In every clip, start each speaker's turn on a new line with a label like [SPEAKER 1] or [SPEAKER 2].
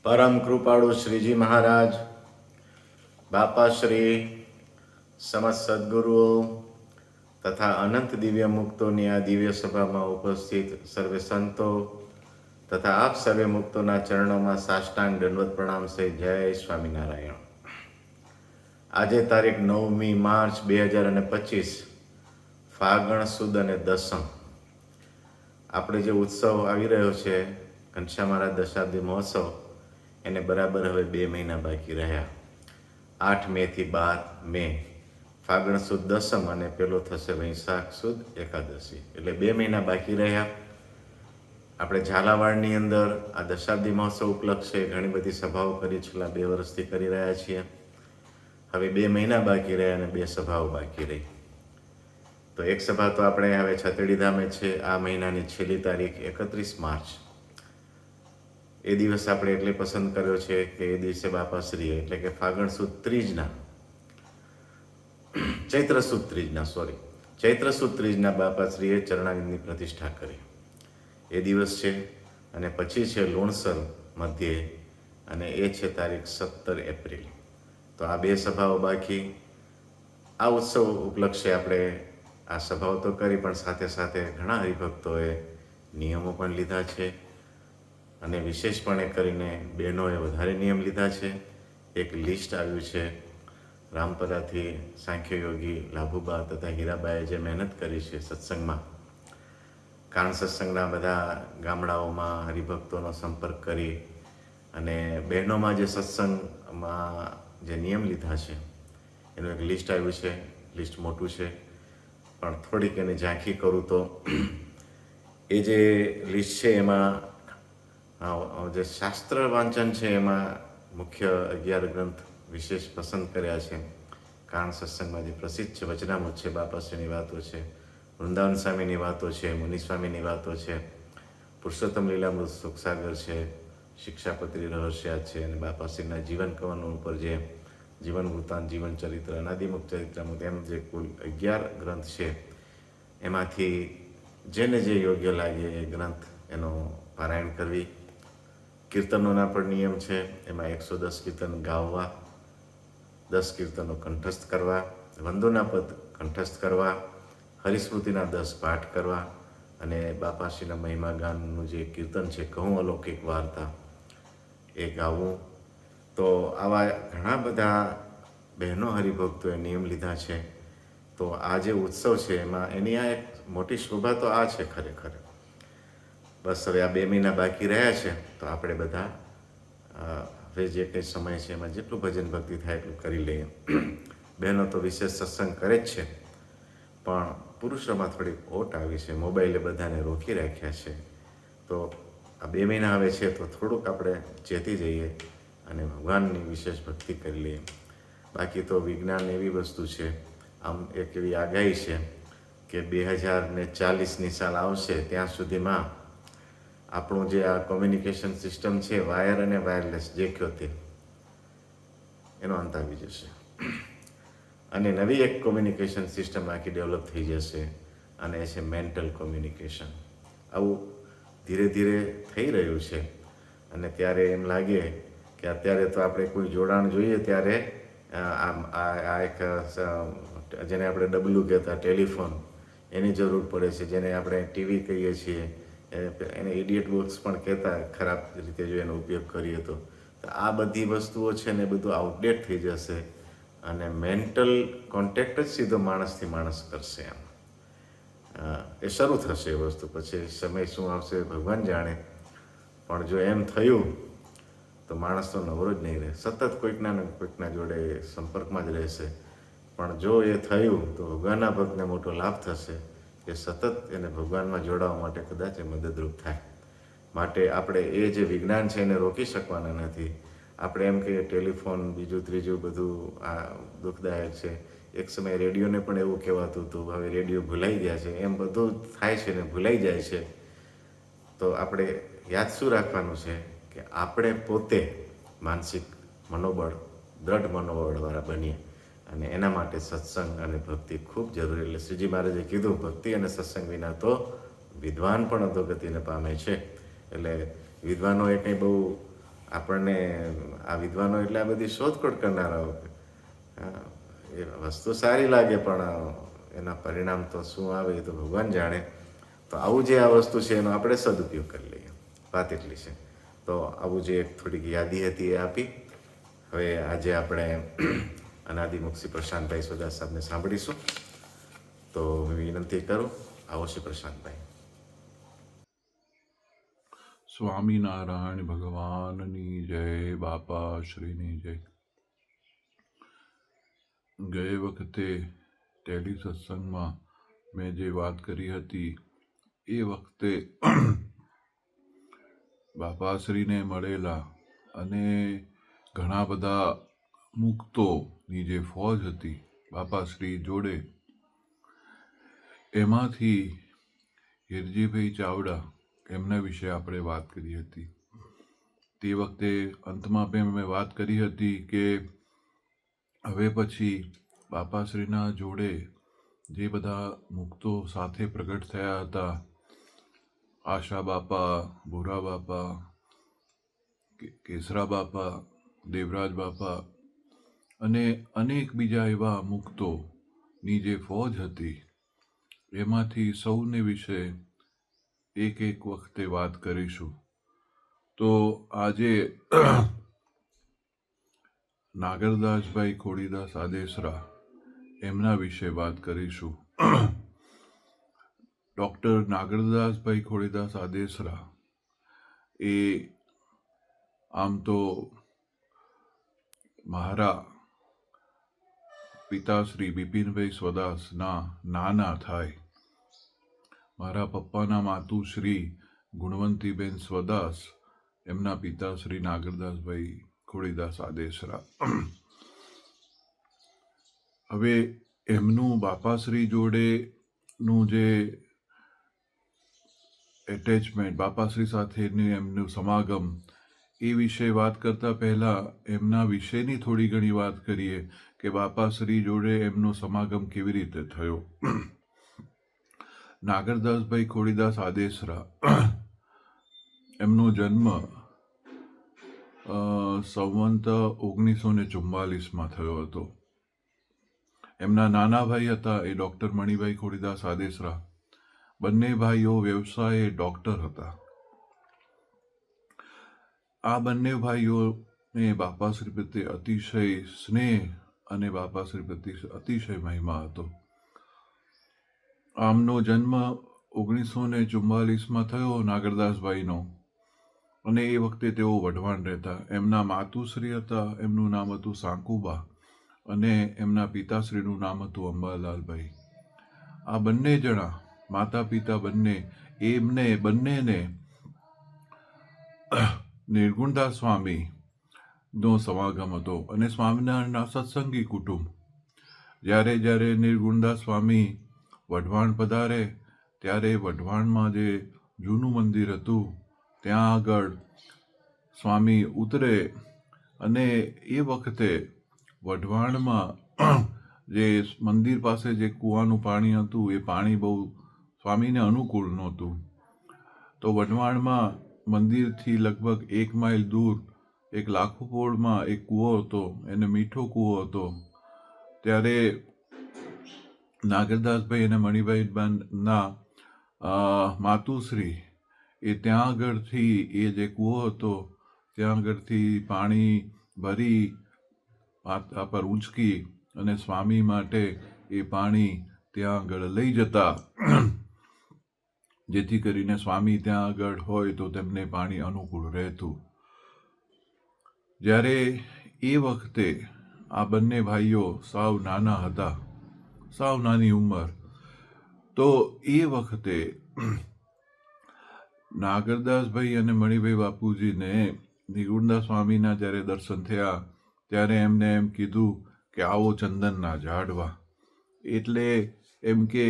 [SPEAKER 1] પરમ કૃપાળુ શ્રીજી મહારાજ, બાપાશ્રી, સમસ્ત સદગુરુઓ તથા અનંત દિવ્ય મુક્તોની આ દિવ્ય સભામાં ઉપસ્થિત સર્વે સંતો તથા આપ સર્વે મુક્તોના ચરણોમાં સાષ્ટાંગ દંડવત પ્રણામ સહિત જય સ્વામિનારાયણ. આજે તારીખ 9મી માર્ચ 2025, ફાગણ સુદ અને દસમ. આપણે જે ઉત્સવ આવી રહ્યો છે ઘનશ્યામ મહારાજ દશાબ્દી મહોત્સવ, એને બરાબર હવે 2 મહિના બાકી રહ્યા. 8 મે થી 12 મે ફાગણ સુદ દસમ અને પેલો થશે વૈશાખ સુદ એકાદશી, એટલે 2 મહિના બાકી રહ્યા. આપણે ઝાલાવાડની અંદર આ દશાબ્દી મહોત્સવ ઉપલક્ષે ઘણી બધી સભાઓ કરી, છેલ્લા 2 વર્ષથી કરી રહ્યા છીએ. હવે 2 મહિના બાકી રહ્યા અને 2 સભાઓ બાકી રહી. તો એક સભા તો આપણે હવે છતડી ધામે છે, આ મહિનાની છેલ્લી તારીખ 31 માર્ચ. એ દિવસ આપણે એટલે પસંદ કર્યો છે કે એ દિવસે બાપાશ્રીએ એટલે કે ફાગણ સુદ ત્રીજના ચૈત્ર સુદ ત્રીજના બાપાશ્રીએ ચરણાનંદની પ્રતિષ્ઠા કરી. એ દિવસ છે. અને પછી છે લુણસર મધ્યે, અને એ છે તારીખ 17 એપ્રિલ. તો આ 2 સભાઓ બાકી. આ ઉત્સવ ઉપલક્ષે આપણે આ સભાઓ તો કરી, પણ સાથે સાથે ઘણા હરિભક્તોએ નિયમો પણ લીધા છે, અને વિશેષપણે કરીને બહેનોએ વધારે નિયમ લીધા છે. એક લિસ્ટ આવ્યું છે રામપરાથી સાંખ્ય યોગી લાભુબા તથા હીરાબાએ જે મહેનત કરી છે સત્સંગમાં, કારણ સત્સંગના બધા ગામડાઓમાં હરિભક્તોનો સંપર્ક કરી અને બહેનોમાં જે સત્સંગમાં જે નિયમ લીધા છે એનું એક લિસ્ટ આવ્યું છે. લિસ્ટ મોટું છે, પણ થોડીક એની ઝાંખી કરું તો એ જે લિસ્ટ છે એમાં જે શાસ્ત્ર વાંચન છે એમાં મુખ્ય 11 ગ્રંથ વિશેષ પસંદ કર્યા છે. કારણ સત્સંગમાં જે પ્રસિદ્ધ છે વચનામૃત છે, બાપાશ્રીની વાતો છે, વૃંદાવન સ્વામીની વાતો છે, મુનિસ્વામીની વાતો છે, પુરુષોત્તમ લીલામૃત સુખસાગર છે, શિક્ષાપત્રી રહસ્યા છે, અને બાપાશ્રીના જીવન કવન ઉપર જે જીવન વૃત્તાંત, જીવન ચરિત્ર, અનાદિમુખ ચરિત્રમુખ, એમ જે કુલ 11 ગ્રંથ છે એમાંથી જેને જે યોગ્ય લાગે એ ગ્રંથ એનો પારાયણ કરવી. કીર્તનોના પણ નિયમ છે, એમાં 110 કીર્તન ગાવવા, 10 કીર્તનો કંઠસ્થ કરવા, વંદોના પદ કંઠસ્થ કરવા, હરિસ્મૃતિના 10 પાઠ કરવા, અને બાપાશ્રીના મહિમા ગાનનું જે કીર્તન છે કહું અલૌકિક વાર્તા, એ ગાવું. તો આવા ઘણા બધા બહેનો હરિભક્તોએ નિયમ લીધા છે. તો આ જે ઉત્સવ છે એમાં એની આ એક મોટી શોભા તો આ છે ખરેખર. બસ હવે આ 2 મહિના બાકી રહ્યા છે, તો આપણે બધા હવે જે કંઈ સમય છે એમાં જેટલું ભજન ભક્તિ થાય એટલું કરી લઈએ. બહેનો તો વિશેષ સત્સંગ કરે જ છે, પણ પુરુષોમાં થોડીક ઓટ આવી છે, મોબાઈલે બધાને રોકી રાખ્યા છે. તો આ 2 મહિના હવે છે તો થોડુંક આપણે ચેતી જઈએ અને ભગવાનની વિશેષ ભક્તિ કરી લઈએ. બાકી તો વિજ્ઞાન એવી વસ્તુ છે, આમ એક એવી આગાહી છે કે 2040ની સાલ આવશે ત્યાં સુધીમાં આપણું જે આ કોમ્યુનિકેશન સિસ્ટમ છે, વાયર અને વાયરલેસ જે કહો તે, એનો અંત આવી જશે. અને નવી એક કોમ્યુનિકેશન સિસ્ટમ આખી ડેવલપ થઈ જશે, અને એ છે મેન્ટલ કોમ્યુનિકેશન. આવું ધીરે ધીરે થઈ રહ્યું છે. અને ત્યારે એમ લાગે કે અત્યારે તો આપણે કોઈ જોડાણ જોઈએ ત્યારે આ એક જેને આપણે ડબલું કહેતા ટેલિફોન, એની જરૂર પડે છે, જેને આપણે ટીવી કહીએ છીએ, એને ઇડિયટ બોક્સ પણ કહેતા ખરાબ રીતે જો એનો ઉપયોગ કરીએ તો. આ બધી વસ્તુઓ છે ને બધું આઉટડેટ થઈ જશે, અને મેન્ટલ કોન્ટેક્ટ જ સીધો માણસથી માણસ કરશે. એમ એ શરૂ થશે એ વસ્તુ. પછી સમય શું આવશે ભગવાન જાણે, પણ જો એમ થયું તો માણસ તો નવરો જ નહીં રહે, સતત કોઈકના જોડે સંપર્કમાં જ રહેશે. પણ જો એ થયું તો ભગવાનના ભક્તને મોટો લાભ થશે કે સતત એને ભગવાનમાં જોડાવા માટે કદાચ એ મદદરૂપ થાય. માટે આપણે એ જે વિજ્ઞાન છે એને રોકી શકવાના નથી. આપણે એમ કહીએ ટેલિફોન બીજું ત્રીજું બધું આ દુઃખદાયક છે. એક સમયે રેડિયોને પણ એવું કહેવાતું હતું, હવે રેડિયો ભૂલાઈ ગયા છે. એમ બધું થાય છે ને ભૂલાઈ જાય છે. તો આપણે યાદ શું રાખવાનું છે કે આપણે પોતે માનસિક મનોબળ, દ્રઢ મનોબળવાળા બનીએ, અને એના માટે સત્સંગ અને ભક્તિ ખૂબ જરૂરી. એટલે શ્રીજી મહારાજે કીધું, ભક્તિ અને સત્સંગ વિના તો વિદ્વાન પણ અધોગતિને પામે છે. એટલે વિદ્વાનોએ કંઈ બહુ આપણને આ વિદ્વાનો એટલે આ બધી શોધખોળ કરનારાઓ, એ વસ્તુ સારી લાગે પણ એના પરિણામ તો શું આવે એ તો ભગવાન જાણે. તો આવું જે આ વસ્તુ છે એનો આપણે સદુપયોગ કરી લઈએ, વાત એટલી છે. તો આવું જે એક થોડીક યાદી હતી એ આપી. હવે આજે આપણે અનાદિમુખ શ્રી પ્રશાંતભાઈ સોદાસ સાહેબને સાંભળીશું. તો હું વિનંતી કરું, આવો શ્રી પ્રશાંતભાઈ.
[SPEAKER 2] સ્વામિનારાયણ ભગવાનની જય, બાપા શ્રીની જય. ગયે વખતે ટેલી સત્સંગમાં મેં જે વાત કરી હતી એ વખતે બાપાશ્રીને મળેલા અને ઘણા બધા મુક્તોની જે ફોજ હતી બાપાશ્રી જોડે, એમાંથી હિરજીભાઈ ચાવડા એમના વિશે આપણે વાત કરી હતી. તે વખતે અંતમાં પણ મેં વાત કરી હતી કે હવે પછી બાપાશ્રીના જોડે જે બધા મુક્તો સાથે પ્રગટ થયા હતા, આશા બાપા, ભૂરા બાપા, કેસરા બાપા, દેવરાજ બાપા અને અનેક બીજા એવા મુક્તોની જે ફોજ હતી, એમાંથી સૌને વિશે એક એક વખતે વાત કરીશું. તો આજે નાગરદાસભાઈ ખોડીદાસ આદેસરા એમના વિશે વાત કરીશું. ડૉક્ટર નાગરદાસભાઈ ખોડીદાસ આદેસરા એ આમ તો મારા પિતાશ્રી બિપિનભાઈ સ્વદાસના નાના થાય. મારા પપ્પાના માતુશ્રી ગુણવંતીબેન સ્વદાસ, એમના પિતાશ્રી નાગરદાસભાઈ ખોડીદાસ આદેસરા. હવે એમનું બાપાશ્રી જોડેનું જે એટેચમેન્ટ, બાપાશ્રી સાથેનું એમનું સમાગમ, એ વિશે વાત કરતા પહેલા એમના વિશેની થોડી ઘણી વાત કરીએ કે બાપાશ્રી જોડે એમનો સમાગમ કેવી રીતે થયો. નાગરદાસભાઈ ખોડીદાસ આદેસરા એમનો જન્મ સંવંત 1944માં થયો હતો. એમના નાના ભાઈ હતા એ ડૉક્ટર મણિભાઈ ખોડીદાસ આદેસરા. બંને ભાઈઓ વ્યવસાયે ડૉક્ટર હતા. આ બંને ભાઈઓને બાપાશ્રી પ્રત્યે અતિશય સ્નેહ અને બાપાશ્રી પ્રત્યે અતિશય મહિમા હતો. આમનો જન્મ 1944માં થયો નાગરદાસભાઈનો, અને એ વખતે તેઓ વઢવાણ રહેતા. એમના માતુશ્રી હતા, એમનું નામ હતું સાંકુબા, અને એમના પિતાશ્રીનું નામ હતું અંબાલાલભાઈ. આ બંને જણા, માતા પિતા બંને, એમને બંનેને નિર્ગુણદાસ સ્વામીનો સમાગમ હતો અને સ્વામિનારાયણના સત્સંગી કુટુંબ. જ્યારે નિર્ગુણદાસ સ્વામી વઢવાણ પધારે ત્યારે વઢવાણમાં જે જૂનું મંદિર હતું ત્યાં આગળ સ્વામી ઉતરે, અને એ વખતે વઢવાણમાં જે મંદિર પાસે જે કૂવાનું પાણી હતું એ પાણી બહુ સ્વામીને અનુકૂળ નહોતું. તો વઢવાણમાં મંદિરથી લગભગ 1 માઇલ દૂર એક લાખોપોળમાં એક કૂવો હતો, એને મીઠો કૂવો હતો. ત્યારે નાગરદાસભાઈ અને મણિભાઈના માતુશ્રી એ ત્યાં આગળથી, એ જે કૂવો હતો ત્યાં આગળથી પાણી ભરી માથા પર ઊંચકી અને સ્વામી માટે એ પાણી ત્યાં આગળ લઈ જતા, જેથી કરીને સ્વામી ત્યાં આગળ હોય તો તેમને પાણી અનુકૂળ રહેતું. જ્યારે એ વખતે આ બંને ભાઈઓ સાવ નાના હતા, સાવ નાની ઉંમર, તો એ વખતે નાગરદાસભાઈ અને મણિભાઈ બાપુજીને નિર્ગુણદાસ સ્વામીના જ્યારે દર્શન થયા ત્યારે એમને એમ કીધું કે આવો ચંદનના ઝાડવા. એટલે એમ કે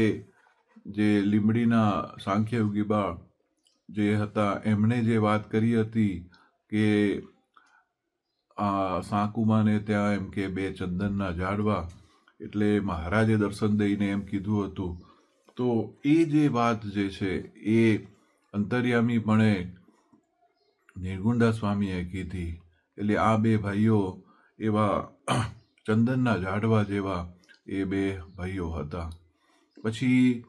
[SPEAKER 2] જે લીંબડીના સાંખ્યયોગી બા જે હતા એમણે જે વાત કરી હતી કે આ સાંકુમાને ત્યાં એમ કે 2 ચંદનના ઝાડવા, એટલે મહારાજે દર્શન દઈને એમ કીધું હતું. તો એ જે વાત જે છે એ અંતર્યામીપણે નિર્ગુણદાસ સ્વામીએ કીધી. એટલે આ બે ભાઈઓ એવા ચંદનના ઝાડવા જેવા એ બે ભાઈઓ હતા. પછી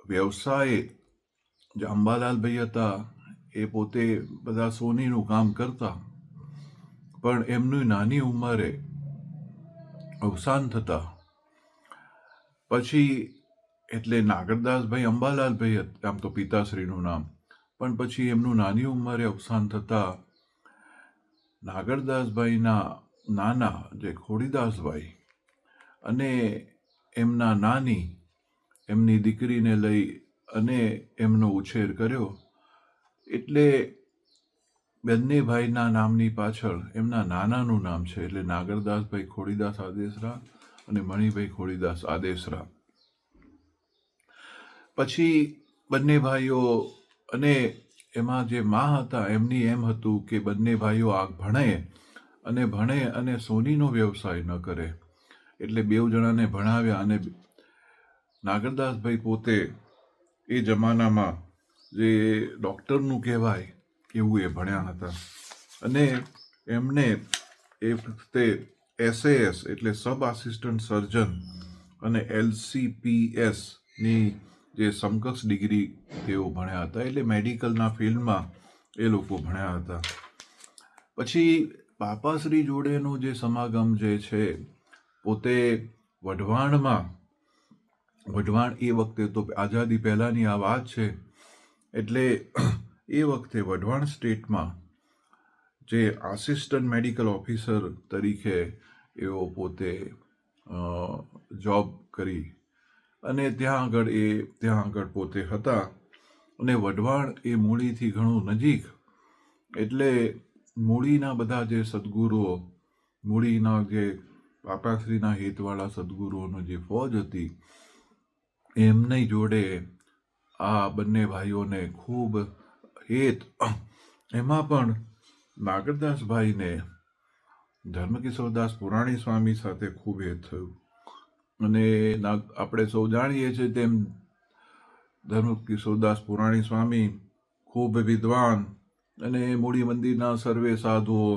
[SPEAKER 2] વ્યવસાય જે અંબાલાલભાઈ હતા એ પોતે બધા સોનીનું કામ કરતા, પણ એમની નાની ઉંમરે અવસાન થતા પછી, એટલે નાગરદાસભાઈ અંબાલાલભાઈ આમ તો પિતાશ્રીનું નામ, પણ પછી એમનું નાની ઉંમરે અવસાન થતા નાગરદાસભાઈના નાના જે ખોડીદાસભાઈ અને એમના નાની એમની દીકરીને લઈ અને એમનો ઉછેર કર્યો. એટલે બંને ભાઈના નામની પાછળ એમના નાનાનું નામ છે, એટલે નાગરદાસભાઈ ખોડીદાસ આદેસરા અને મણિભાઈ ખોડીદાસ આદેસરા. પછી બંને ભાઈઓ અને એમાં જે માં હતા એમની એમ હતું કે બંને ભાઈઓ આ ભણે અને સોનીનો વ્યવસાય ન કરે, એટલે બેઉ જણાને ભણાવ્યા. અને નાગરદાસભાઈ પોતે એ જમાનામાં જે ડૉક્ટરનું કહેવાય એવું એ ભણ્યા હતા. અને એમને એ વખતે SAS એટલે સબ આસિસ્ટન્ટ સર્જન અને LCPSની જે સમકક્ષ ડિગ્રી તેઓ ભણ્યા હતા, એટલે મેડિકલના ફિલ્ડમાં એ લોકો ભણ્યા હતા. પછી બાપાશ્રી જોડેનો જે સમાગમ જે છે પોતે વઢવાણ એ વખતે તો આઝાદી પહેલાંની આ વાત છે, એટલે એ વખતે વઢવાણ સ્ટેટમાં જે આસિસ્ટન્ટ મેડિકલ ઓફિસર તરીકે એઓ પોતે જોબ કરી અને ત્યાં આગળ પોતે હતા. અને વઢવાણ એ મૂળીથી ઘણું નજીક, એટલે મૂળીના બધા જે સદગુરુઓ, મૂળીના જે બાપાશ્રીના હેતવાળા સદગુરુઓની જે ફોજ હતી એમની જોડે આ બંને ભાઈઓને ખૂબ હેત. એમાં પણ નાગરદાસભાઈને ધર્મકિશોરદાસ પુરાણી સ્વામી સાથે ખૂબ હેત થયું. અને આપણે સૌ જાણીએ છીએ તેમ ધર્મકિશોરદાસ પુરાણી સ્વામી ખૂબ વિદ્વાન અને મૂળી મંદિરના સર્વે સાધુઓ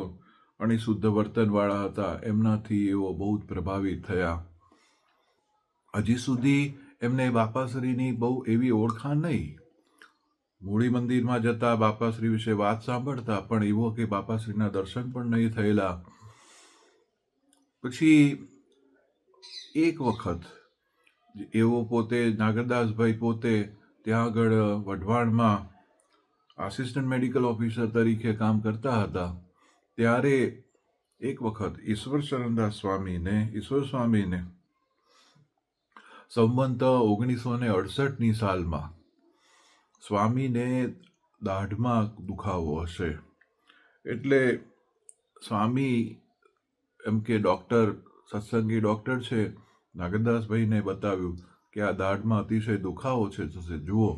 [SPEAKER 2] અને શુદ્ધ વર્તનવાળા હતા. એમનાથી એઓ બહુ જ પ્રભાવિત થયા. હજી સુધી એમને બાપાશ્રીની બહુ એવી ઓળખાણ નહીં. મૂળી મંદિરમાં જતા બાપાશ્રી વિશે વાત સાંભળતા, પણ એવો કે બાપાશ્રીના દર્શન પણ નહીં થયેલા. પછી એક વખત એવો પોતે નાગરદાસભાઈ પોતે ત્યાં આગળ વઢવાણમાં આસિસ્ટન્ટ મેડિકલ ઓફિસર તરીકે કામ કરતા હતા, ત્યારે એક વખત ઈશ્વર સ્વામીને સંવંત 1968ની સાલમાં સ્વામીને દાઢમાં દુખાવો હશે, એટલે સ્વામી એમ કે ડૉક્ટર, સત્સંગી ડૉક્ટર છે, નાગરદાસભાઈને બતાવ્યું કે આ દાઢમાં અતિશય દુખાવો છે, જુઓ.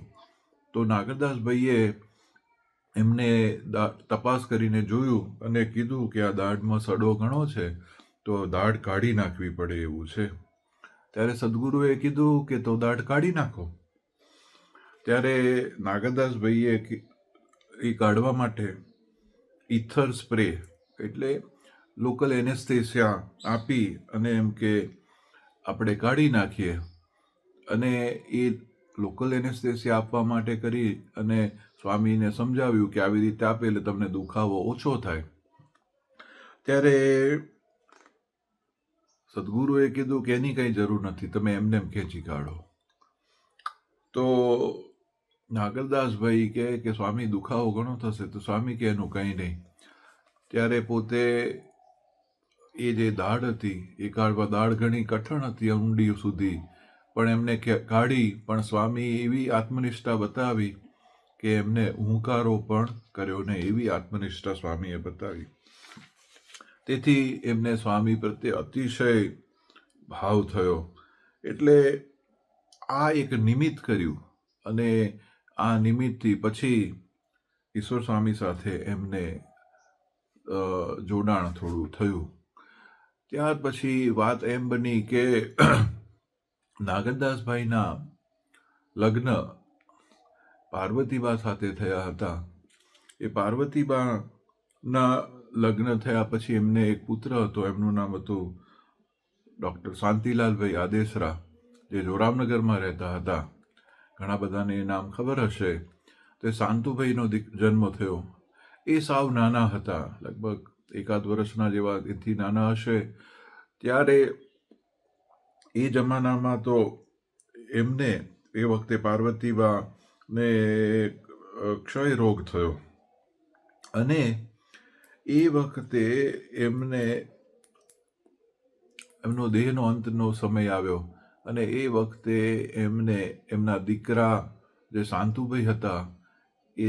[SPEAKER 2] તો નાગરદાસભાઈએ એમને તપાસ કરીને જોયું અને કીધું કે આ દાઢમાં સડો ઘણો છે, તો દાઢ કાઢી નાખવી પડે એવું છે. ત્યારે સદગુરુએ કીધું કે તો દાઢ કાઢી નાખો. ત્યારે નાગરદાસભાઈએ એ કાઢવા માટે ઇથર સ્પ્રે એટલે લોકલ એનેસ્થેસિયા આપી અને એમ કે આપણે કાઢી નાખીએ. અને એ લોકલ એનેસ્થેસિયા આપવા માટે કરી અને સ્વામીને સમજાવ્યું કે આવી રીતે આપે એટલે તમને દુખાવો ઓછો થાય. ત્યારે સદગુરુએ કીધું કે એની કંઈ જરૂર નથી, તમે એમને એમ ખેંચી કાઢો. તો નાગરદાસભાઈ કહે કે સ્વામી દુખાવો ઘણો થશે, તો સ્વામી કે એનું કંઈ નહીં. ત્યારે પોતે એ જે દાઢ હતી એ કાઢવા, દાઢ ઘણી કઠણ હતી ઊંડી સુધી, પણ એમને કાઢી. પણ સ્વામી એવી આત્મનિષ્ઠા બતાવી કે એમને હુંકારો પણ કર્યો ને, એવી આત્મનિષ્ઠા સ્વામીએ બતાવી. તેથી એમને સ્વામી પ્રત્યે અતિશય ભાવ થયો. એટલે આ એક નિમિત્ત કર્યું અને આ નિમિત્તથી પછી ઈશ્વર સ્વામી સાથે એમને જોડાણ થોડું થયું. ત્યાર પછી વાત એમ બની કે નાગરદાસભાઈના લગ્ન પાર્વતીબા સાથે થયા હતા. એ પાર્વતીબાના લગ્ન થયા પછી એમને એક પુત્ર હતો, એમનું નામ હતું ડૉક્ટર શાંતિલાલભાઈ આદેસરા, જે જોરામનગરમાં રહેતા હતા. ઘણા બધાને એ નામ ખબર હશે. તે શાંતુભાઈનો જન્મ થયો. એ સાવ નાના હતા, લગભગ એકાદ વર્ષના જેવા, એથી નાના હશે. ત્યારે એ જમાનામાં તો એમને એ વખતે પાર્વતીબાને ક્ષય રોગ થયો અને એ વખતે એમનો દેહનો અંતનો સમય આવ્યો અને એ વખતે એમના દીકરા જે શાંતુભાઈ હતા, એ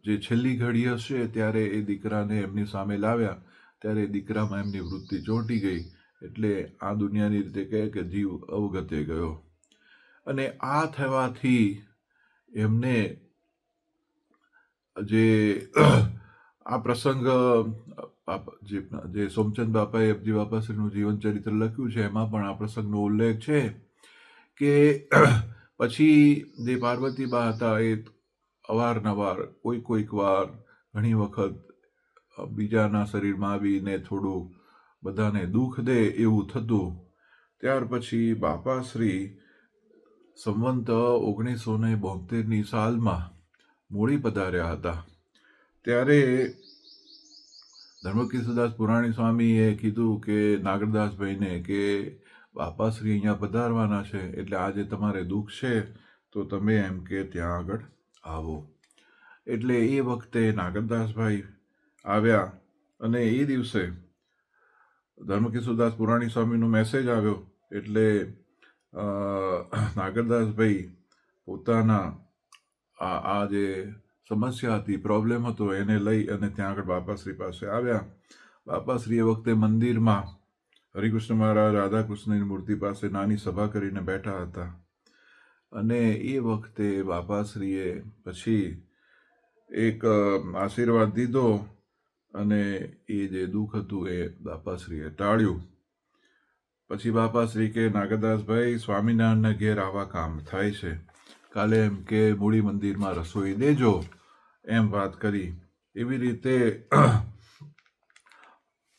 [SPEAKER 2] જે છેલ્લી ઘડી હશે ત્યારે એ દીકરાને એમની સામે લાવ્યા, ત્યારે એ દીકરામાં એમની વૃત્તિ ચોંટી ગઈ. એટલે આ દુનિયાની રીતે કહે કે જીવ અવગતે ગયો. અને આ થવાથી એમને જે આ પ્રસંગ જે સોમચંદ બાપાએ અબજી બાપાશ્રીનું જીવન ચરિત્ર લખ્યું છે એમાં પણ આ પ્રસંગનો ઉલ્લેખ છે કે પછી જે પાર્વતીબા હતા એ અવારનવાર કોઈક વાર ઘણી વખત બીજાના શરીરમાં આવીને થોડું બધાને દુઃખ દે એવું થતું. ત્યાર પછી બાપાશ્રી સંવંત 1972ની સાલમાં મૂળી પધાર્યા હતા. ત્યારે ધર્મકીર્તિદાસ પુરાણી સ્વામીએ કીધું કે નાગરદાસભાઈને કે બાપાશ્રી અહીંયા પધારવાના છે, એટલે આજે તમારે દુઃખ છે તો તમે એમ કે ત્યાં આગળ આવો. એટલે એ વખતે નાગરદાસભાઈ આવ્યા અને એ દિવસે ધર્મકીર્તિદાસ પુરાણી સ્વામીનો મેસેજ આવ્યો. એટલે નાગરદાસભાઈ પોતાના આ જે સમસ્યા હતી, પ્રોબ્લેમ હતો, એને લઈ અને ત્યાં આગળ બાપાશ્રી પાસે આવ્યા. બાપાશ્રી એ વખતે મંદિરમાં હરિકૃષ્ણ મહારાજ રાધાકૃષ્ણની મૂર્તિ પાસે નાની સભા કરીને બેઠા હતા. અને એ વખતે બાપાશ્રીએ પછી એક આશીર્વાદ દીધો અને એ જે દુઃખ હતું એ બાપાશ્રીએ ટાળ્યું. પછી બાપાશ્રી કે નાગરદાસભાઈ, સ્વામિનારાયણના ઘેર આવા કામ થાય છે, કાલે એમ કે મૂળી મંદિરમાં રસોઈ દેજો, એમ વાત કરી. એવી રીતે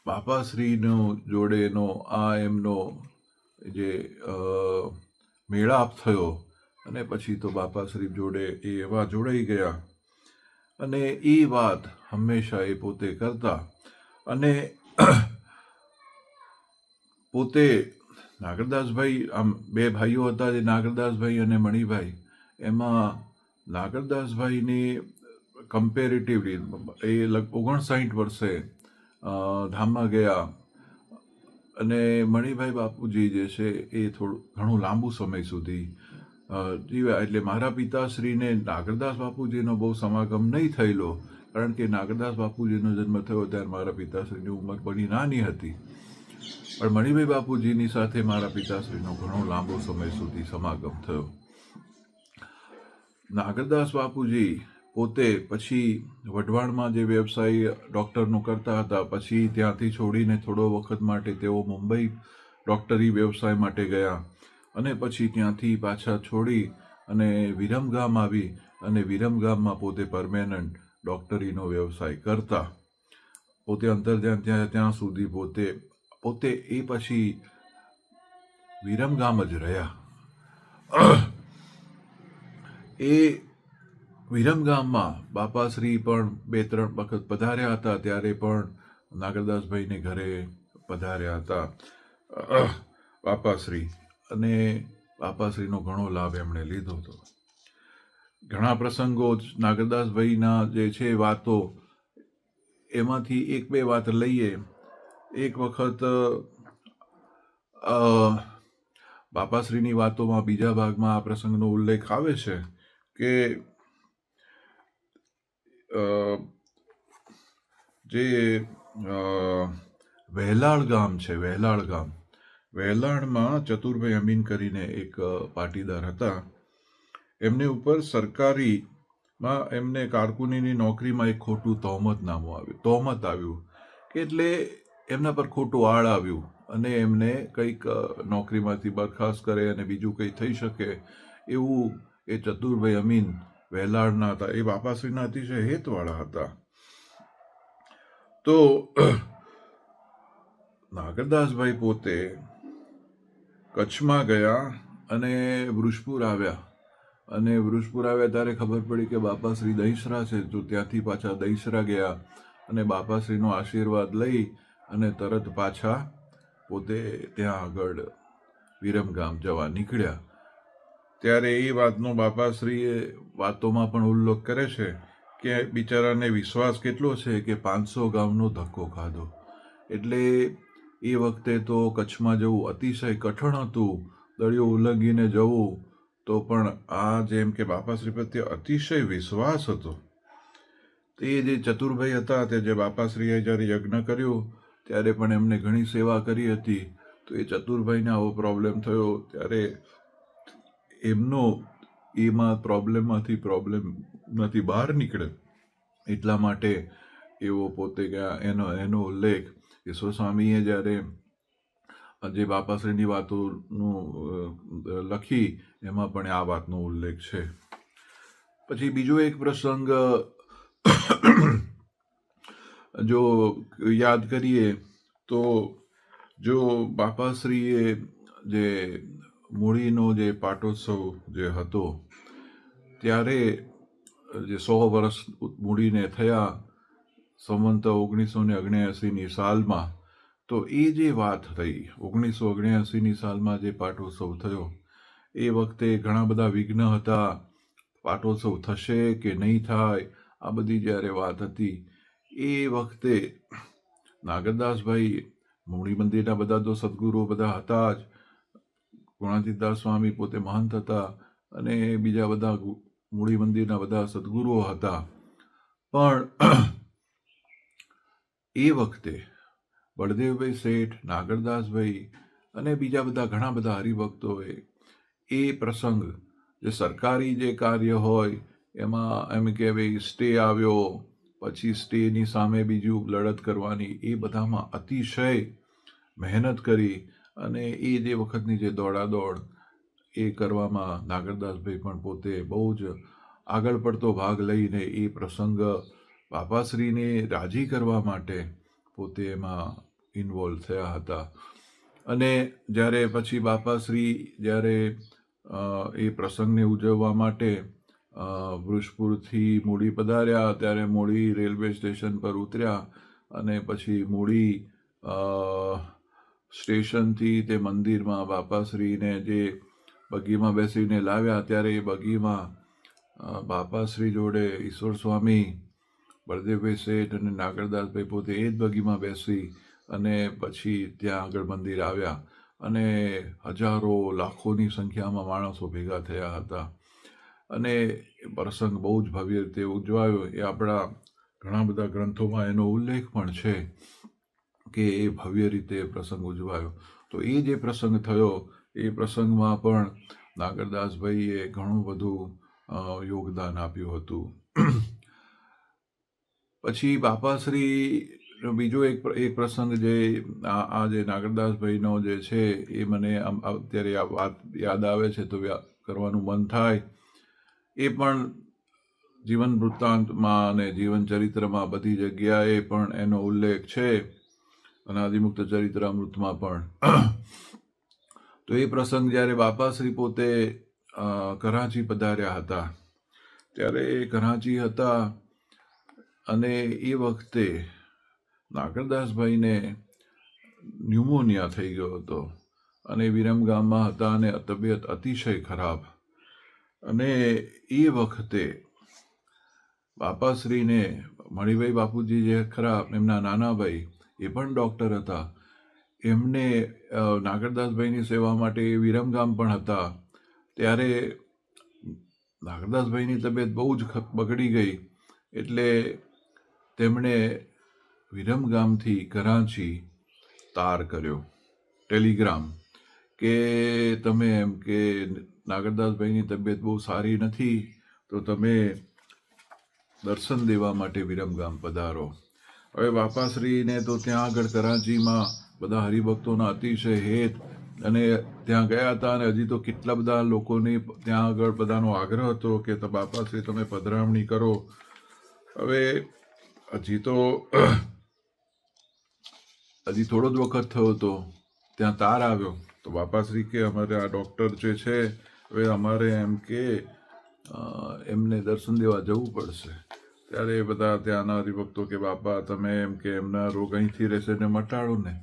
[SPEAKER 2] બાપાશ્રીનો જોડેનો આ એમનો જે મેળાપ થયો અને પછી તો બાપાશ્રી જોડે એ એવા જોડાઈ ગયા. અને એ વાત હંમેશા એ પોતે કરતા. અને પોતે નાગરદાસભાઈ, આમ બે ભાઈઓ હતા, જે નાગરદાસભાઈ અને મણિભાઈ. એમાં નાગરદાસભાઈની કમ્પેરેટિવલી એ 59 વર્ષે ધામમાં ગયા અને મણિભાઈ બાપુજી જે છે એ ઘણું લાંબુ સમય સુધી જીવ્યા. એટલે મારા પિતાશ્રીને નાગરદાસ બાપુજીનો બહુ સમાગમ નહીં થયેલો, કારણ કે નાગરદાસ બાપુજીનો જન્મ થયો ત્યારે મારા પિતાશ્રીની ઉંમર બની નાની હતી. પણ મણિભાઈ બાપુજીની સાથે મારા પિતાશ્રીનો ઘણો લાંબો સમય સુધી સમાગમ થયો. નાગરદાસ બાપુજી પોતે પછી વઢવાણમાં જે વ્યવસાય ડૉક્ટરનો કરતા હતા, પછી ત્યાંથી છોડીને થોડો વખત માટે તેઓ મુંબઈ ડૉક્ટરી વ્યવસાય માટે ગયા અને પછી ત્યાંથી પાછા છોડી અને વિરમગામ આવી અને વિરમગામમાં પોતે પરમેનન્ટ ડૉક્ટરીનો વ્યવસાય કરતા. પોતે અંતર્ધ્યાન ત્યાં સુધી પોતે એ પછી વિરમગામ જ રહ્યા. એ વિરમગામમાં બાપાશ્રી પણ 2-3 વખત પધાર્યા હતા, ત્યારે પણ નાગરદાસભાઈને ઘરે પધાર્યા હતા બાપાશ્રી, અને બાપાશ્રીનો ઘણો લાભ એમણે લીધો હતો. ઘણા પ્રસંગો નાગરદાસભાઈના જે છે વાતો, એમાંથી 1-2 વાત લઈએ. એક વખત બાપાશ્રીની વાતોમાં બીજા ભાગમાં આ પ્રસંગનો ઉલ્લેખ આવે છે કે જે વહેલાળ ગામ છે, વહેલાળમાં ચતુરભાઈ અમીન કરીને એક પાટીદાર હતા. એમને ઉપર સરકારીમાં એમને કારકુનીની નોકરીમાં એક ખોટું તહોમત આવ્યું કે એટલે એમના પર ખોટું આળ આવ્યું અને એમને કંઈક નોકરીમાંથી બરખાસ્ત કરે અને બીજું કંઈ થઈ શકે એવું એ ચતુરભાઈ અમીન વહેલાડના હતા. એ બાપાશ્રીના અતિશય હેતવાળા હતા. તો નાગરદાસભાઈ પોતે કચ્છમાં ગયા અને વૃષપુર આવ્યા. અને વૃષપુર આવ્યા ત્યારે ખબર પડી કે બાપાશ્રી દહીસરા છે. તો ત્યાંથી પાછા દહીસરા ગયા અને બાપાશ્રીનો આશીર્વાદ લઈ અને તરત પાછા પોતે ત્યાં આગળ વિરમગામ જવા નીકળ્યા. ત્યારે એ વાતનો બાપાશ્રીએ વાતોમાં પણ ઉલ્લેખ કરે છે કે બિચારાને વિશ્વાસ કેટલો છે કે 500 ગામનો ધક્કો ખાધો. એટલે એ વખતે તો કચ્છમાં જવું અતિશય કઠણ હતું. દરિયો ઉલ્લંઘીને જવું તો પણ આ જેમ કે બાપાશ્રી પ્રત્યે અતિશય વિશ્વાસ હતો. તે જે ચતુરભાઈ હતા તે જે બાપાશ્રીએ જ્યારે યજ્ઞ કર્યો ત્યારે પણ એમને ઘણી સેવા કરી હતી. તો એ ચતુરભાઈને આવો પ્રોબ્લેમ થયો ત્યારે એમનો એમાં પ્રોબ્લેમમાંથી બહાર નીકળે એટલા માટે એવો પોતે ગયા. એનો ઉલ્લેખ ઈશ્વર સ્વામીએ જ્યારે જે બાપાશ્રીની વાતોનું લખી એમાં પણ આ વાતનો ઉલ્લેખ છે. પછી બીજો એક પ્રસંગ જો યાદ કરીએ તો જો બાપાશ્રીએ જે મૂળીનો જે પાટોત્સવ જે હતો ત્યારે જે 100 વર્ષ મૂળીને થયા સંવંત 1979ની સાલમાં. તો એ જે વાત થઈ 1979ની સાલમાં જે પાટોત્સવ થયો એ વખતે ઘણા બધા વિઘ્ન હતા. પાટોત્સવ થશે કે નહીં થાય આ બધી જ્યારે વાત હતી એ વખતે નાગરદાસભાઈ મૂળી મંદિરના બધા તો સદગુરુઓ બધા હતા જ. ગુણાતીતદાસ સ્વામી પોતે મહંત હતા અને બીજા બધા મૂળી મંદિરના બધા સદગુરુઓ હતા. પણ એ વખતે બળદેવભાઈ શેઠ, નાગરદાસભાઈ અને બીજા બધા ઘણા બધા હરિભક્તોએ એ પ્રસંગ જે સરકારી જે કાર્ય હોય એમાં એમ કે ભાઈ સ્ટે આવ્યો પછી સ્ટેની સામે બીજું લડત કરવાની એ બધામાં અતિશય મહેનત કરી અને એ જે વખતની જે દોડાદોડ એ કરવામાં નાગરદાસભાઈ પણ પોતે બહુ જ આગળ પડતો ભાગ લઈને એ પ્રસંગ બાપાશ્રીને રાજી કરવા માટે પોતે એમાં ઇન્વોલ્વ થયા હતા. અને જ્યારે પછી બાપાશ્રી જ્યારે એ પ્રસંગને ઉજવવા માટે વૃષપુરથી મૂળી પધાર્યા ત્યારે મૂળી રેલવે સ્ટેશન પર ઉતર્યા અને પછી મૂળી સ્ટેશનથી તે મંદિરમાં બાપાશ્રીને જે બગીમાં બેસીને લાવ્યા ત્યારે એ બગીમાં બાપાશ્રી જોડે ઈશ્વર સ્વામી, બળદેવભાઈ શેઠ અને નાગરદાસભાઈ પોતે એ જ બગીમાં બેસી અને પછી ત્યાં આગળ મંદિર આવ્યા અને હજારો લાખોની સંખ્યામાં માણસો ભેગા થયા હતા. અને પ્રસંગ બહુ જ ભવ્ય રીતે ઉજવાયો. એ આપણા ઘણા બધા ગ્રંથોમાં એનો ઉલ્લેખ પણ છે કે એ ભવ્ય રીતે પ્રસંગ ઉજવાયો. તો એ જે પ્રસંગ થયો એ પ્રસંગમાં પણ નાગરદાસભાઈએ ઘણું બધું યોગદાન આપ્યું હતું. પછી બાપાશ્રી બીજો એક પ્રસંગ જે આ જે નાગરદાસભાઈનો જે છે એ મને અત્યારે આ વાત યાદ આવે છે તો કરવાનું મન થાય. એ પણ જીવન વૃત્તાંતમાં અને જીવન ચરિત્રમાં બધી જગ્યાએ પણ એનો ઉલ્લેખ છે. અનાદિમુક્ત ચરિત્રામૃતમાં પણ. તો એ પ્રસંગ જ્યારે બાપાશ્રી પોતે કરાચી પધાર્યા હતા ત્યારે કરાચી હતા અને એ વખતે નાગરદાસભાઈને ન્યુમોનિયા થઈ ગયો હતો અને વિરમગામમાં હતા અને તબિયત અતિશય ખરાબ. અને એ વખતે બાપાશ્રીને મણિભાઈ બાપુજી જે ખરા એમના નાના ભાઈ એ પણ ડૉક્ટર હતા. એમને નાગરદાસભાઈની સેવા માટે વિરમગામ પણ હતા. ત્યારે નાગરદાસભાઈની તબિયત બહુ જ બગડી ગઈ એટલે તેમણે વિરમગામથી કરાચી તાર કર્યો, ટેલિગ્રામ, કે તમે એમ કે નાગરદાસભાઈની તબિયત બહુ સારી નથી તો તમે દર્શન દેવા માટે વિરમગામ પધારો. હવે બાપાશ્રીને તો ત્યાં આગળ કરાચીમાં બધા હરિભક્તોના અતિશય હેત અને ત્યાં ગયા હતા અને હજી તો કેટલા બધા લોકોની ત્યાં આગળ બધાનો આગ્રહ હતો કે બાપાશ્રી તમે પધરામણી કરો. હવે હજી તો હજી થોડો જ વખત થયો હતો, ત્યાં તાર આવ્યો તો બાપાશ્રી કે અમારે આ ડૉક્ટર જે છે હવે અમારે એમ કે એમને દર્શન દેવા જવું પડશે. ત્યારે એ બધા ત્યાંના હરિભક્તો કે બાપા તમે એમ કે એમના રોગ અહીંથી રહેશે ને મટાડો ને,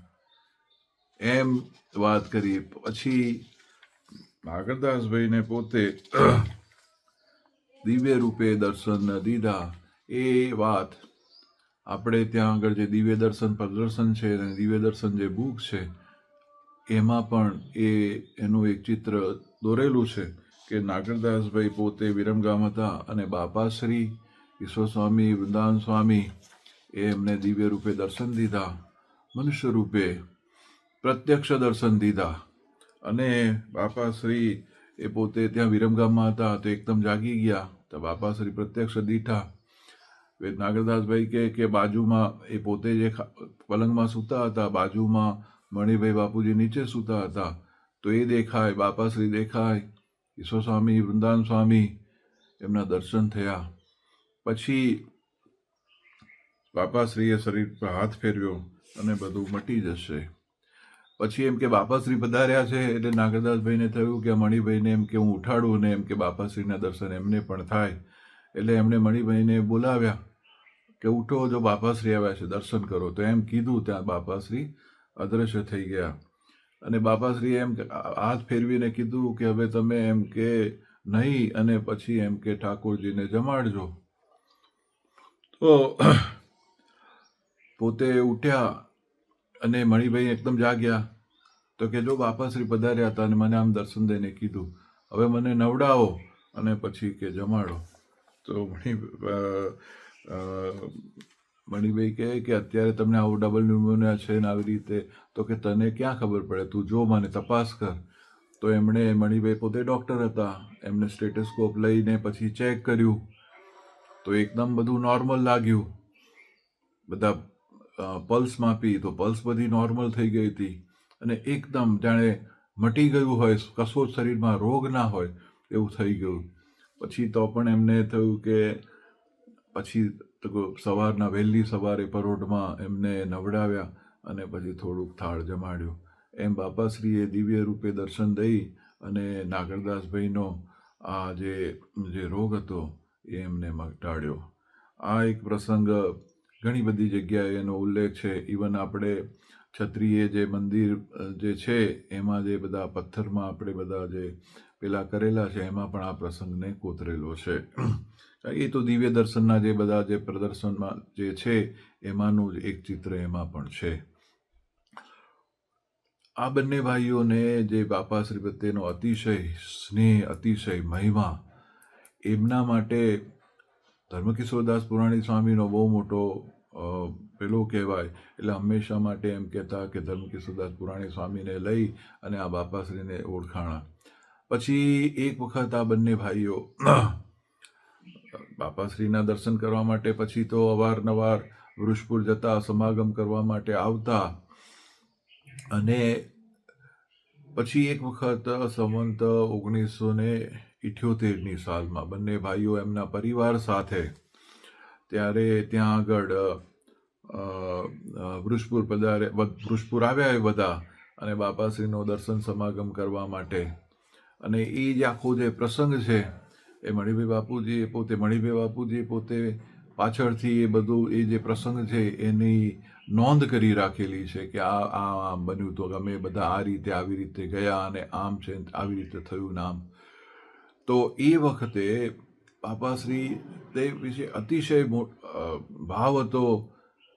[SPEAKER 2] એમ વાત કરી. પછી નાગરદાસભાઈને પોતે દિવ્ય રૂપે દર્શન દીધા. એ વાત આપણે ત્યાં આગળ જે દિવ્ય દર્શન પ્રદર્શન છે અને દિવ્ય દર્શન જે બુક છે એમાં પણ એનું એક ચિત્ર દોરેલું છે કે નાગરદાસભાઈ પોતે વિરમગામ હતા અને બાપાશ્રી ઈશ્વર સ્વામી વૃંદાવન સ્વામી એમને દિવ્ય રૂપે દર્શન દીધા, મનુષ્ય રૂપે પ્રત્યક્ષ દર્શન દીધા. અને બાપાશ્રી એ પોતે ત્યાં વિરમગામમાં હતા તો એકદમ જાગી ગયા તો બાપાશ્રી પ્રત્યક્ષ દીઠા. નાગરદાસભાઈ કે બાજુમાં એ પોતે જે પલંગમાં સૂતા હતા, બાજુમાં મણિભાઈ બાપુજી નીચે સૂતા હતા, તો એ દેખાય, બાપાશ્રી દેખાય, ઈશ્વર સ્વામી વૃંદાવન સ્વામી એમના દર્શન થયા. પછી બાપાશ્રીએ શરીર પર હાથ ફેરવ્યો અને બધું મટી જશે. પછી એમ કે બાપાશ્રી પધાર્યા છે એટલે નાગરદાસભાઈને થયું કે મણિભાઈને એમ કે હું ઉઠાડું ને એમ કે બાપાશ્રીના દર્શન એમને પણ થાય. એટલે એમણે મણિભાઈને બોલાવ્યા કે ઉઠો, જો બાપાશ્રી આવ્યા છે દર્શન કરો. તો એમ કીધું ત્યાં બાપાશ્રી અદ્રશ્ય થઈ ગયા. અને બાપાશ્રીએ એમ હાથ ફેરવીને કીધું કે હવે તમે એમ કે નહીં અને પછી એમ કે ઠાકોરજીને જમાડજો. તો પોતે ઉઠ્યા અને મણિભાઈ એકદમ જાગ્યા તો કે જો બાપાશ્રી પધાર્યા હતા અને મને આમ દર્શન દઈને કીધું હવે મને નવડાવો અને પછી કે જમાડો. તો મણિભાઈ કહે કે અત્યારે તમને આવું ડબલ ન્યુમોનિયા છે ને આવી રીતે, તો કે તને ક્યાં ખબર પડે, તું જો મને તપાસ કર. તો એમણે મણિભાઈ પોતે ડૉક્ટર હતા, એમને સ્ટેટોસ્કોપ લઈને પછી ચેક કર્યું તો એકદમ બધું નોર્મલ લાગ્યું. બધા પલ્સ માપી તો પલ્સ બધી નોર્મલ થઈ ગઈ હતી અને એકદમ જાણે મટી ગયું હોય, કશો જ શરીરમાં રોગ ના હોય એવું થઈ ગયું. પછી તો પણ એમને થયું કે પછી સવારના વહેલી સવારે પરોઢમાં એમને નવડાવ્યા અને પછી થોડુંક થાળ જમાડ્યો. એમ બાપાશ્રીએ દિવ્ય રૂપે દર્શન દઈ અને નાગરદાસભાઈનો આ જે રોગ હતો એ એમને મટાડ્યો. આ એક પ્રસંગ ઘણી બધી જગ્યાએ એનો ઉલ્લેખ છે. ઇવન આપણે ક્ષત્રિય જે મંદિર જે છે એમાં જે બધા પથ્થરમાં આપણે બધા જે પેલા કરેલા છે એમાં પણ આ પ્રસંગને કોતરેલો છે. એ તો દિવ્ય દર્શનના જે બધા જે પ્રદર્શનમાં જે છે એમાંનું જ એક ચિત્ર એમાં પણ છે. આ બંને ભાઈઓને જે બાપાશ્રી પ્રત્યેનો અતિશય સ્નેહ, અતિશય મહિમા, એમના માટે ધર્મકિશોરદાસ પુરાણી સ્વામીનો બહુ મોટો પેલો કહેવાય. એટલે હંમેશા માટે એમ કહેતા કે ધર્મકિશોરદાસ પુરાણી સ્વામીને લઈ અને આ બાપાશ્રીને ઓળખાણા. પછી એક વખત આ બંને ભાઈઓ બાપાશ્રીના દર્શન કરવા માટે પછી તો અવારનવાર વૃષપુર જતા, સમાગમ કરવા માટે આવતા. અને પછી એક વખત સંવંત 1978ની સાલમાં બંને ભાઈઓ એમના પરિવાર સાથે ત્યારે ત્યાં આગળ વૃષપુર આવ્યા એ બધા અને બાપાશ્રીનો દર્શન સમાગમ કરવા માટે. અને એ જે આખો જે પ્રસંગ છે એ મણિભાઈ બાપુજીએ પોતે પાછળથી એ બધું એ જે પ્રસંગ છે એની નોંધ કરી રાખેલી છે કે આ બન્યું તો અમે બધા આ રીતે આવી રીતે ગયા અને આમ છે આવી રીતે થયું નામ. તો એ વખતે બાપાશ્રી તે વિશે અતિશય ભાવ હતો.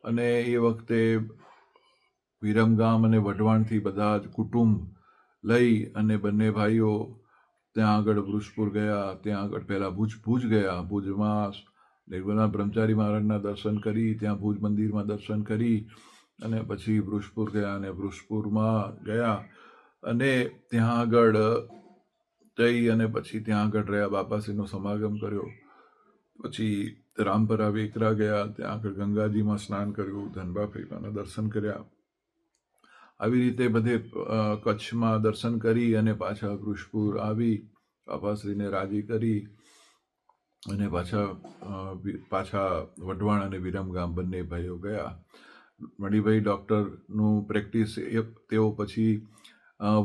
[SPEAKER 2] અને એ વખતે વિરમગામ અને વઢવાણથી બધા જ કુટુંબ લઈ અને બંને ભાઈઓ ત્યાં આગળ વૃષપુર ગયા. ત્યાં આગળ પહેલાં ભુજ ગયા. ભુજમાં નિર્મલા બ્રહ્મચારી મહારાજના દર્શન કરી, ત્યાં ભુજ મંદિરમાં દર્શન કરી અને પછી વૃષપુર ગયા. અને વૃષપુરમાં ગયા અને ત્યાં આગળ જઈ અને પછી ત્યાં આગળ રહ્યા, બાપાશ્રીનો સમાગમ કર્યો. પછી રામપરા વેકરા ગયા, ત્યાં આગળ ગંગાજીમાં સ્નાન કર્યું, ધનબા ફેફાના દર્શન કર્યા આવી રીતે બધે કચ્છમાં દર્શન કરી અને પાછા કૃષ્ણપુર આવી બાપાશ્રીને રાજી કરી અને પાછા વઢવાણ અને વિરમગામ બંને ભાઈઓ ગયા. મણિભાઈ ડૉક્ટરનું પ્રેક્ટિસ તેઓ પછી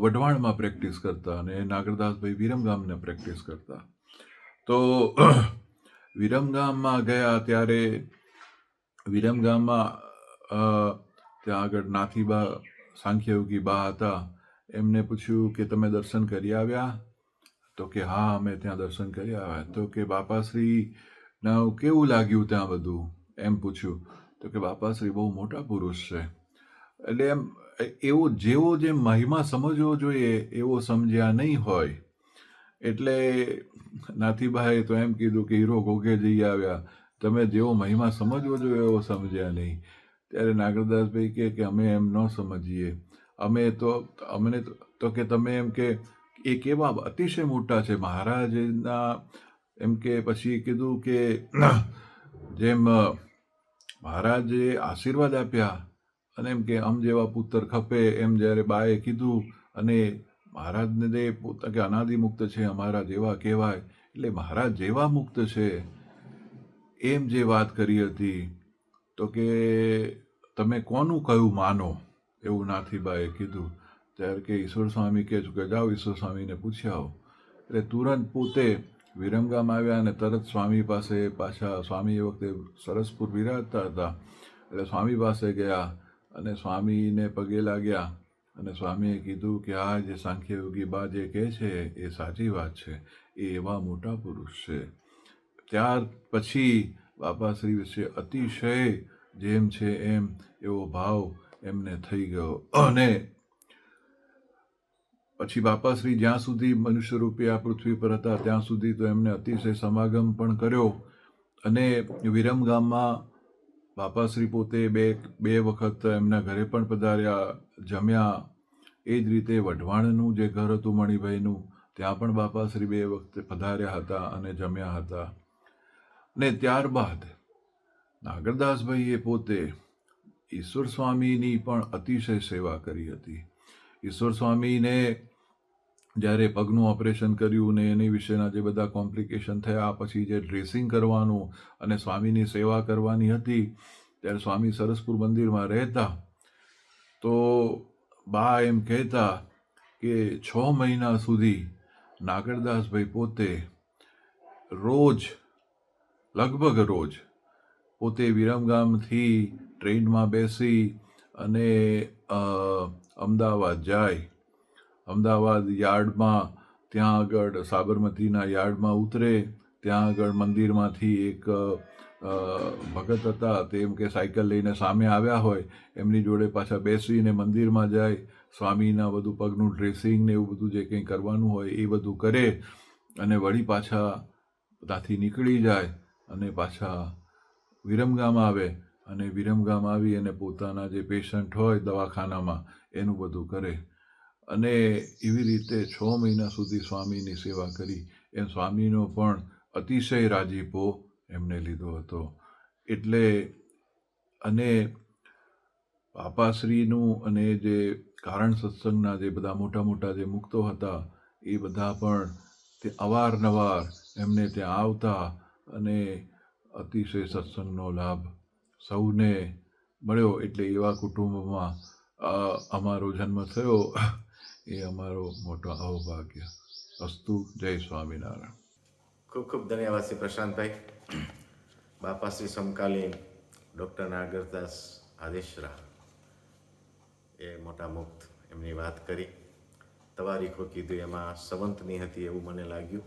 [SPEAKER 2] વઢવાણમાં પ્રેક્ટિસ કરતા અને નાગરદાસભાઈ વિરમગામને પ્રેક્ટિસ કરતા. તો વિરમગામમાં ગયા ત્યારે વિરમગામમાં ત્યાં આગળ નાથીબા સાંખ્યયોગી બા હતા. એમને પૂછ્યું કે તમે દર્શન કરી આવ્યા? તો કે હા, અમે ત્યાં દર્શન કરી આવ્યા. તો કે બાપાશ્રીના કેવું લાગ્યું ત્યાં બધું, એમ પૂછ્યું. તો કે બાપાશ્રી બહુ મોટા પુરુષ છે. એટલે એમ એવો જેવો જે મહિમા સમજવો જોઈએ એવો સમજ્યા નહીં હોય. એટલે નાથીબાએ તો એમ કીધું કે હીરો ઘોઘે જઈ આવ્યા, તમે જેવો મહિમા સમજવો જોઈએ એવો સમજ્યા નહીં. ત્યારે નાગરદાસભાઈ કે અમે એમ ન સમજીએ, અમને તો કે તમે એમ કે એ કેવા અતિશય મોટા છે મહારાજના, એમ કે પછી કીધું કે જેમ મહારાજે આશીર્વાદ આપ્યા અને એમ કે અમ જેવા પુત્ર ખપે, એમ જ્યારે બાએ કીધું અને મહારાજને દે પોતા કે અનાદિ મુક્ત છે, અમારા જેવા કહેવાય, એટલે મહારાજ જેવા મુક્ત છે એમ જે વાત કરી હતી. તો કે તમે કોનું કયું માનો, એવું નાથીબાએ કીધું. ત્યારે કે ઈશ્વર સ્વામી કહે કે જાઓ ઈશ્વર સ્વામીને પૂછ્યા આવો. એટલે તુરંત પોતે વિરમગામ આવ્યા અને તરત સ્વામી પાસે પાછા, સ્વામી એ વખતે સરસપુર બિરાજતા હતા, એટલે સ્વામી પાસે ગયા અને સ્વામીને પગે લાગ્યા અને સ્વામીએ કીધું કે આ જે સાંખ્યયોગી બા જે કહે છે એ સાચી વાત છે, એ એવા મોટા પુરુષ છે. ત્યાર પછી બાપાશ્રી વિશે અતિશય જેમ છે એમ એવો ભાવ એમને થઈ ગયો. અને પછી બાપાશ્રી જ્યાં સુધી મનુષ્ય રૂપે આ પૃથ્વી પર હતા ત્યાં સુધી તો એમને અતિશય સમાગમ પણ કર્યો. અને વિરમગામમાં બાપાશ્રી પોતે બે વખત એમના ઘરે પણ પધાર્યા, જમ્યા. એ જ રીતે વઢવાણનું જે ઘર હતું મણિભાઈનું, ત્યાં પણ બાપાશ્રી 2 વખત પધાર્યા હતા અને જમ્યા હતા. ને ત્યારબાદ નાગરદાસભાઈએ પોતે ઈશ્વર સ્વામીની પણ અતિશય સેવા કરી હતી. ઈશ્વર સ્વામીને જ્યારે પગનું ઓપરેશન કર્યું ને એની વિશેના જે બધા કોમ્પ્લિકેશન થયા, પછી જે ડ્રેસિંગ કરવાનું અને સ્વામીની સેવા કરવાની હતી, ત્યારે સ્વામી સરસપુર મંદિરમાં રહેતા. તો બા એમ કહેતા કે 6 મહિના સુધી નાગરદાસભાઈ પોતે લગભગ રોજ પોતે વિરમગામથી ટ્રેનમાં બેસી અને અમદાવાદ જાય. અમદાવાદ યાર્ડમાં, ત્યાં આગળ સાબરમતીના યાર્ડમાં ઉતરે. ત્યાં આગળ મંદિરમાંથી એક ભગત હતા, તે એમ કે સાયકલ લઈને સામે આવ્યા હોય, એમની જોડે પાછા બેસીને મંદિરમાં જાય. સ્વામીના બધું પગનું ડ્રેસિંગ ને એવું બધું જે કંઈ કરવાનું હોય એ બધું કરે અને વળી પાછા ત્યાંથી નીકળી જાય અને પાછા વિરમગામ આવે અને વિરમગામ આવી અને પોતાના જે પેશન્ટ હોય દવાખાનામાં એનું બધું કરે. અને એવી રીતે 6 મહિના સુધી સ્વામીની સેવા કરી. એમ સ્વામીનો પણ અતિશય રાજીપો એમને લીધો હતો. એટલે અને બાપાશ્રીનું અને જે કારણ સત્સંગના જે બધા મોટા મોટા જે મુક્તો હતા એ બધા પણ તે અવારનવાર એમને ત્યાં આવતા અને અતિશય સત્સંગનો લાભ સૌને મળ્યો. એટલે એવા કુટુંબમાં અમારો જન્મ થયો, એ અમારો મોટો અહોભાગ્ય. અસ્તુ. જય સ્વામિનારાયણ.
[SPEAKER 1] ખૂબ ખૂબ ધન્યવાદ શ્રી પ્રશાંતભાઈ. બાપાશ્રી સમકાલીન ડૉક્ટર નાગરદાસ આદેશરા એ મોટા મુક્ત એમની વાત કરી. તવારીખો કીધું એમાં સંવંતની હતી એવું મને લાગ્યું.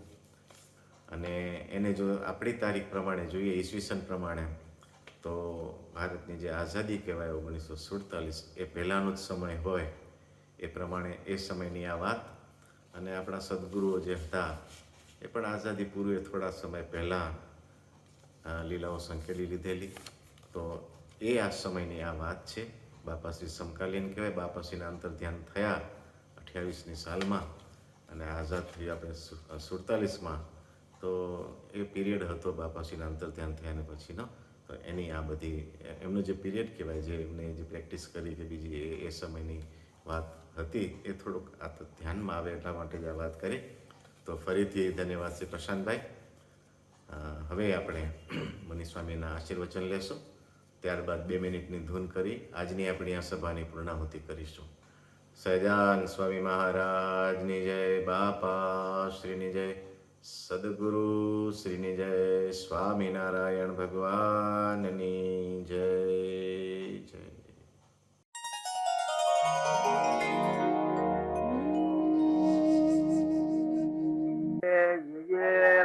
[SPEAKER 1] અને એને જો આપણી તારીખ પ્રમાણે જોઈએ, ઈસવીસન પ્રમાણે, તો ભારતની જે આઝાદી કહેવાય 1947, એ પહેલાંનો જ સમય હોય એ પ્રમાણે એ સમયની આ વાત. અને આપણા સદગુરુઓ જે હતા એ પણ આઝાદી પૂર્વે થોડા સમય પહેલાં લીલાઓ સંકેલી લીધેલી. તો એ આ સમયની આ વાત છે. બાપાશ્રી સમકાલીન કહેવાય. બાપાશ્રીના અંતર ધ્યાન થયા 28ની સાલમાં અને આઝાદ થઈ આપણે 47માં. તો એ પીરિયડ હતો બાપાશ્રીના અંતર ધ્યાન થયા અને પછીનો. તો એની આ બધી એમનો જે પીરિયડ કહેવાય, જે એમને જે પ્રેક્ટિસ કરી કે બીજી એ સમયની વાત હતી એ થોડુંક આ તો ધ્યાનમાં આવે એટલા માટે જ આ વાત કરી. તો ફરીથી ધન્યવાદ શ્રી પ્રશાંતભાઈ. હવે આપણે મુનિ સ્વામીના આશીર્વચન લેશું, ત્યારબાદ 2 મિનિટની ધૂન કરી આજની આપણી આ સભાની પૂર્ણાહુતિ કરીશું. સહજાન સ્વામી મહારાજની જય, બાપા શ્રીની જય, સદગુરુ શ્રીની જય, સ્વામિનારાયણ ભગવાનની જય જય.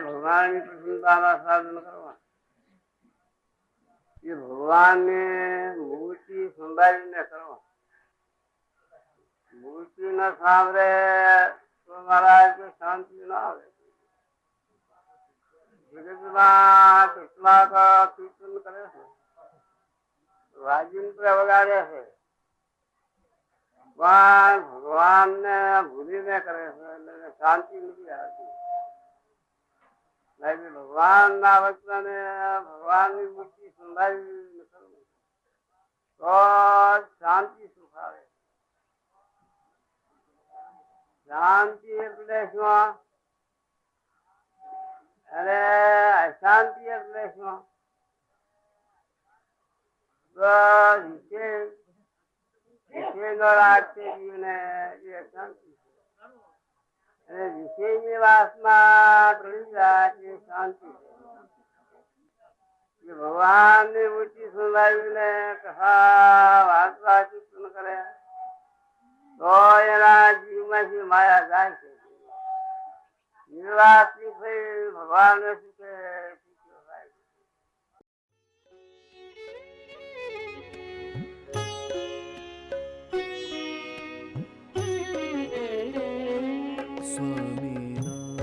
[SPEAKER 3] ભગવાનની પ્રસન્નતાના સાધન કરવા, એ ભગવાનની મૂર્તિ સંભાળીને કરવા. મૂર્તિ ન સાંભળે તો મહારાજ કોઈ શાંતિ ના આવે. જગતમાં કેટલાક કીર્તન કરે છે, વાજિંત્ર વગાડે છે, પણ ભગવાનને ભૂલીને કરે છે એટલે શાંતિ નથી આવતી. ભગવાન ના વચને ભગવાનની મૂર્તિ સંભાળી કરવું તો શાંતિ સુખ આવે. શાંતિ એટલે શું અને અશાંતિ એટલે શું? તો વિષયનો રાગ છે જીવને એ અશાંતિ છે, અને વિષયની વાસના ટળી જાય એ શાંતિ છે. ભગવાનની મૂર્તિ સંભાળીને કથા વાર્તા કીર્તન કરે તો એના જીવમાંથી માયા જાય છે. નિર્વાસી થઈ ભગવાન સુખે થાય છે.
[SPEAKER 4] સ્વામિનારાયણ